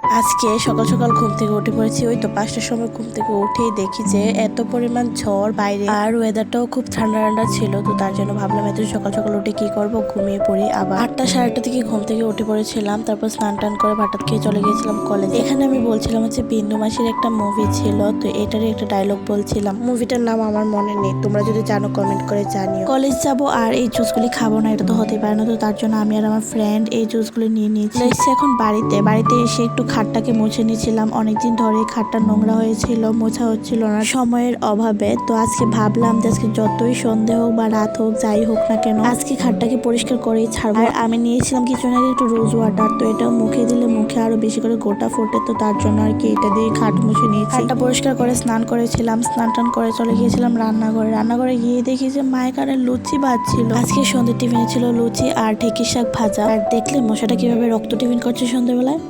আজকে সকাল সকাল ঘুম থেকে উঠে পড়েছি। ওই তো 5টার সময় ঘুম থেকে উঠেই দেখি যে এত পরিমাণ ঝড় বাইরে, আর ওয়েদারটাও খুব ঠান্ডা ঠান্ডা ছিল। তো তার জন্য ভাবলাম এত সকাল সকাল উঠে কি করব, ঘুমিয়ে পড়ি। আবার 8টা সাড়ে 8টা থেকে ঘুম থেকে উঠে পড়েছিলাম। তারপর স্নান টান করে ভাত খেয়ে চলে গিয়েছিলাম কলেজে। এখানে আমি বলছিলাম হচ্ছে বিন্দু মাসির একটা মুভি ছিল, তো এটারই একটা ডায়লগ বলছিলাম। মুভিটার নাম আমার মনে নেই, তোমরা যদি জানো কমেন্ট করে জানিও। কলেজ যাব আর এই জুসগুলি খাবো না, এটা তো হতেই পারে না। তো তার জন্য আমি আর আমার ফ্রেন্ড এই জুসগুলি নিয়ে নিয়েছি। এখন বাড়িতে এসে একটু খাটটাকে মুছে নিয়েছিলাম। অনেকদিন ধরে খাটটা নোংরা হয়েছিল, মোছা হচ্ছিল না সময়ের অভাবে। তো আজকে ভাবলাম যে আজকে যতই সন্ধে হোক বা রাত হোক, যাই হোক না কেন, আজকে খাটটাকে পরিষ্কার করেই ছাড়বো। আর আমি নিয়েছিলাম কিছুদিন আগে একটু রোজ ওয়াটার, তো এটাও মুখে দিলে মুখে আরো বেশি করে গোটা ফোটে। তো তার জন্য আর কি এটা দিয়ে খাট মুছে নিয়েছি। খাটটা পরিষ্কার করে স্নান করেছিলাম, স্নান টান করে চলে গিয়েছিলাম রান্নাঘরে গিয়ে দেখি যে মায়ের কানে লুচি ভাজছিল। আজকে সন্ধ্যে টিফিনে ছিল লুচি আর ঢেঁকি শাক ভাজা। আর দেখলে মশাটা কিভাবে রক্ত টিফিন করছে সন্ধ্যেবেলায়।